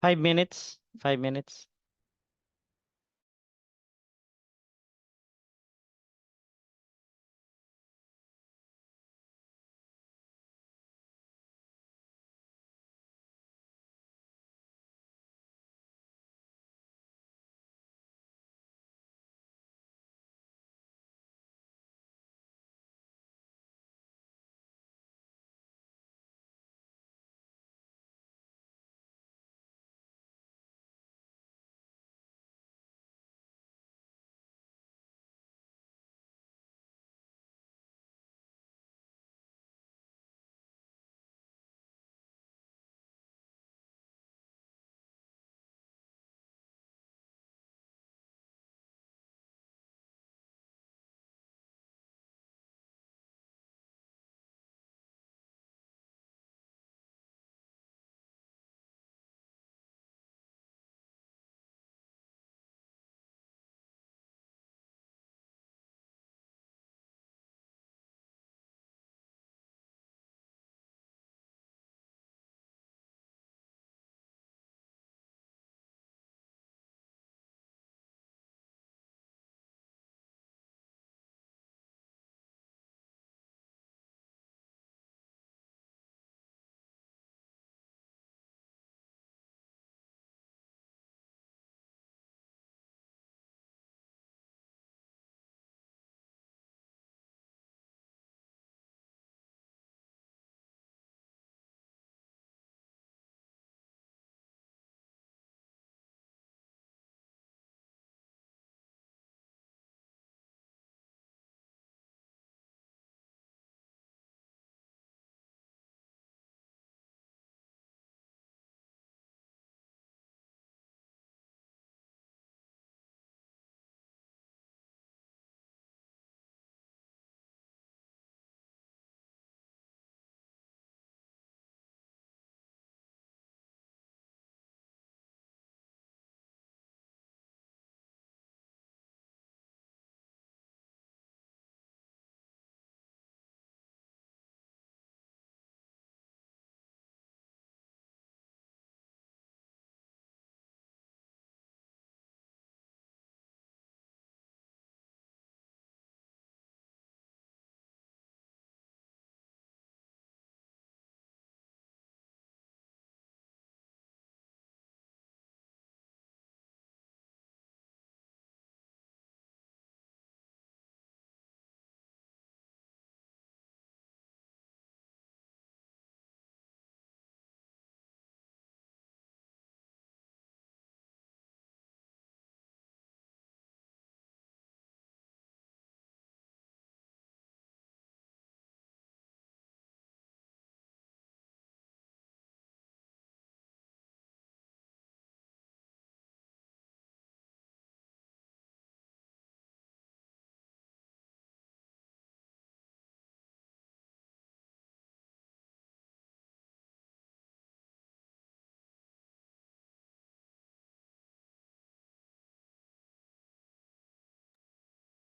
Five minutes. 5 minutes.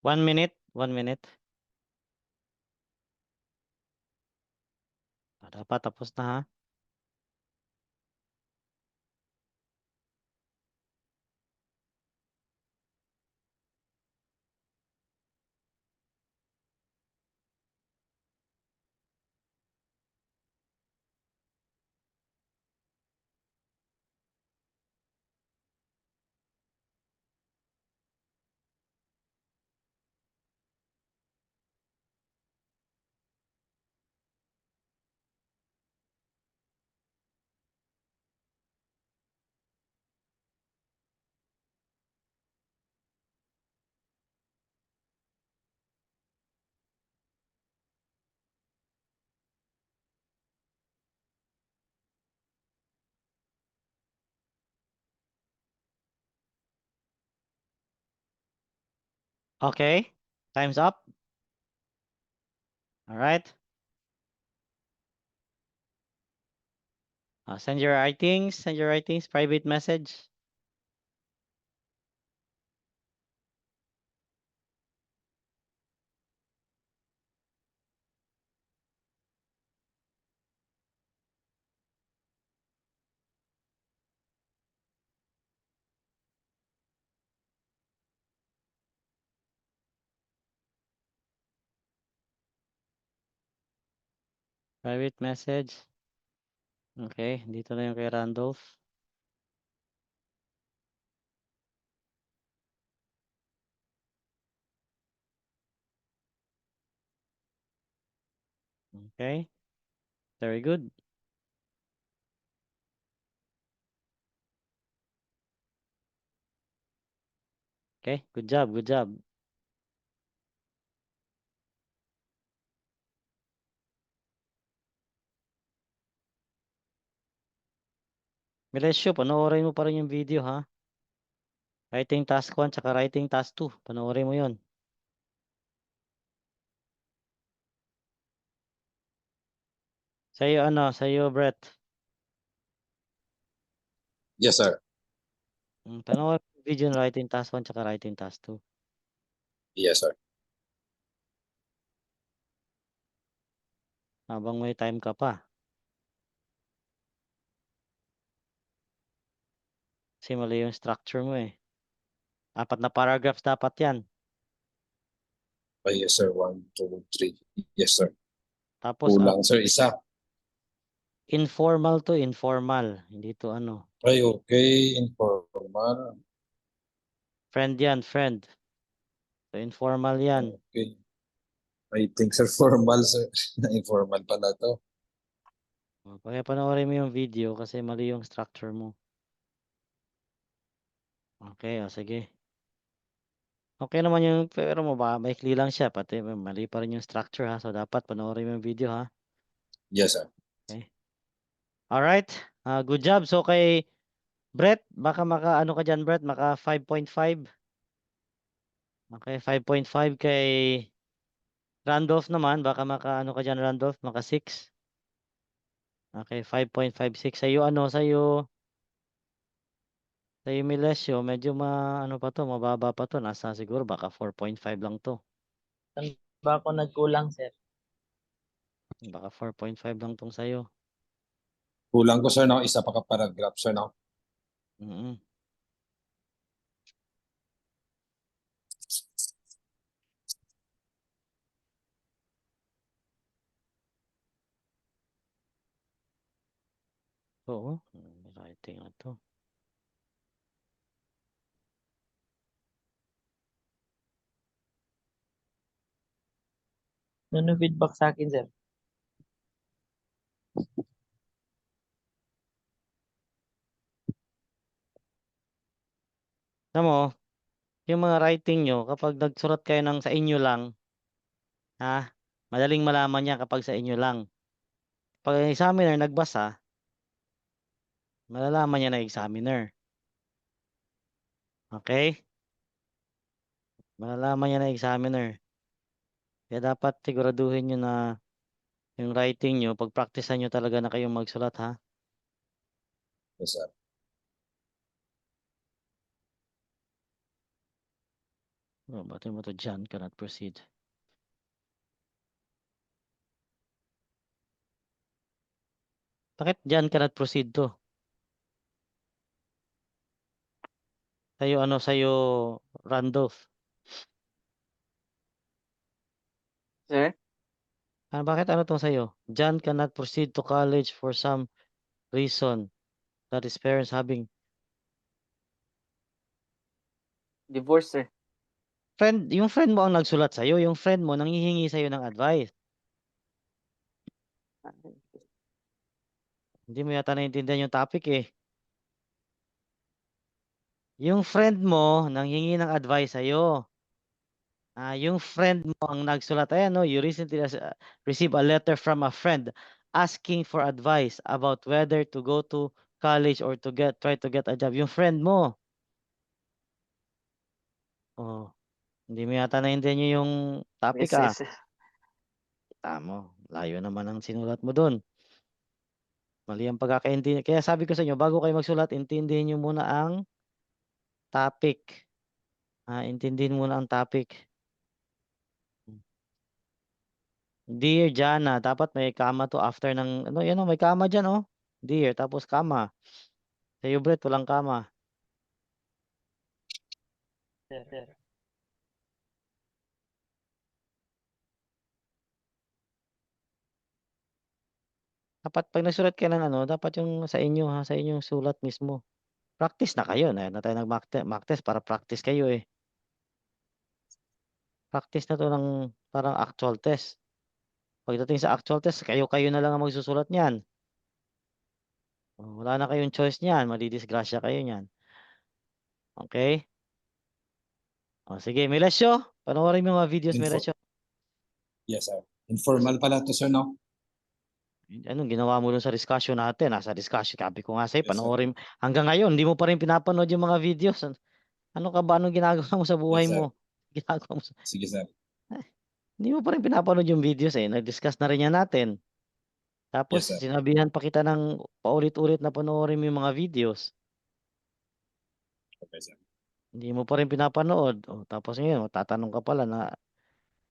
1 minute. 1 minute. Dapat tapos na ha. Okay. Time's up. All right. Send your writings. Send your writings. Private message. Private message. Okay. Dito na yung kay Randolph. Okay. Very good. Okay. Good job. Good job. Melesio, panoorin mo pa rin yung video ha. Writing task 1 tsaka writing task 2. Panoorin mo yun. Sa'yo ano? Sa'yo Brett. Yes, sir. Panoorin mo yung video ng writing task 1 tsaka writing task 2. Yes, sir. Habang may time ka pa. Kasi mali yung structure mo eh. 4 na paragraphs dapat yan. Yes, sir. 1, 2, 3. Yes, sir. Tapos Kulang, sir. Isa. informal to informal. Hindi to ano. Ay, okay. Informal. Friend yan, friend. So informal yan. Okay. I think, sir, formal, sir. Informal pala to. Kaya panoorin mo yung video kasi mali yung structure mo. Okay, sige. Okay naman yung pero mo ba maikli lang siya pati mali pa rin yung structure ha. So dapat panoorin mo yung video ha. Yes, sir. Okay. All right. Good job. So kay Brett, baka maka ano ka diyan Brett, maka 5.5. Okay, 5.5 kay Randolph naman, baka maka ano ka diyan Randolph, maka 6. Okay, 5.56 sa'yo ano, sa'yo Melesio, medyo ano pa to, mababa pa to, nasa siguro baka 4.5 lang to. Saan ba ako nagkulang, sir? Baka 4.5 lang tong sa'yo. Kulang ko, sir, no? Isa pa ka paragraph, sir, no? Mm. Oo, writing na to. Ano feedback sa akin, sir? Alam mo, yung mga writing nyo, kapag nagsurat kayo ng sa inyo lang, ha, madaling malaman niya kapag sa inyo lang. Pag ang examiner nagbasa, malalaman niya na examiner. Okay? Malalaman niya na examiner. Kaya dapat siguraduhin nyo na yung writing nyo, pag-practicean nyo talaga na kayong magsulat ha. Yes, sir. Oh, batin mo to, John cannot proceed. Bakit John cannot proceed to? Sa'yo ano, sa'yo Randolph. Sir? Bakit ano tong sa'yo? John cannot proceed to college for some reason that his parents having. Divorce, sir. Yung friend mo ang nagsulat sa'yo, yung friend mo nanghihingi sa'yo ng advice. Hindi mo yata naiintindihan yung topic eh. Yung friend mo nanghingi ng advice sa'yo. Yung friend mo ang nagsulat. Ayan, no, you recently received a letter from a friend asking for advice about whether to go to college or to try to get a job. Yung friend mo. Oh, hindi mo yata naiintindihan yung topic Yes, sir. Tamo, layo naman ang sinulat mo doon. Mali ang pagkakaintindi. Kaya sabi ko sa inyo, bago kayo magsulat, intindihin nyo muna ang topic. Intindihin muna ang topic. Dear Jana, dapat may kama to after ng, ano, yan o, may kama dyan, oh. Dear, tapos kama. Sa'yo, Brett, walang kama. Sir. Dapat pag nagsulat kayo ng ano, dapat yung sa inyo, sa inyong sulat mismo. Practice na kayo. Na tayo nag-mock test para practice kayo eh. Practice na to ng parang actual test. Pagdating sa actual test, kayo-kayo na lang ang magsusulat niyan. Wala na kayong choice niyan. Madidisgrasya kayo niyan. Okay? Sige, Melesio. Panoorin mo yung mga videos, Melesio. Yes, sir. Informal pala to, sir, no? Anong ginawa mo dun sa discussion natin? Nasa discussion, sabi ko nga sa'yo, Yes, sir. panoorin. Hanggang ngayon, hindi mo pa rin pinapanood yung mga videos. Ano ka ba? Anong ginagawa mo sa buhay Yes, sir. mo? Ginagawa mo Sige, sir. Hindi mo pa rin pinapanood yung videos eh. Nag-discuss na rin yan natin. Tapos, Yes, sir. sinabihan pa kita ng paulit-ulit na panoorin mo yung mga videos. Okay, sir. Hindi mo pa rin pinapanood. Tapos ngayon, tatanong ka pala na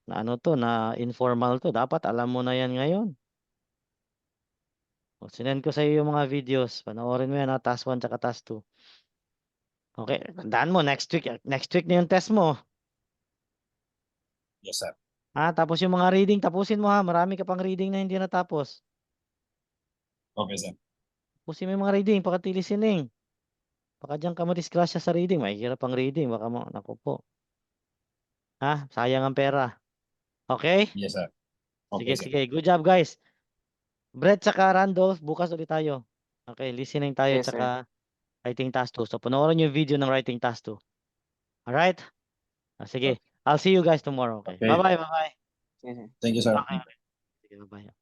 ano to, na informal to. Dapat alam mo na yan ngayon. Sinend ko sa iyo yung mga videos. Panoorin mo yan ha. Task 1 tsaka task 2. Okay, tandaan mo, next week na yung test mo. Yes, sir. Tapos yung mga reading, tapusin mo ha. Marami ka pang reading na hindi natapos. Okay, sir. Tapusin mo yung mga reading, pagka listening. Baka diyan ka madisgrasya sa reading. Mahihirap ang reading. Baka mo, naku po. Sayang ang pera. Okay? Yes, sir. Okay, sir. Sige. Good job, guys. Brett tsaka Randolph, bukas ulit tayo. Okay, listening tayo Yes, sir. tsaka writing task 2. So, panoorin yung video ng writing task 2. Alright? Sige. I'll see you guys tomorrow. Okay. Okay. Bye-bye. Yes, sir. Thank you, sir. Okay. Sige, bye-bye. Okay.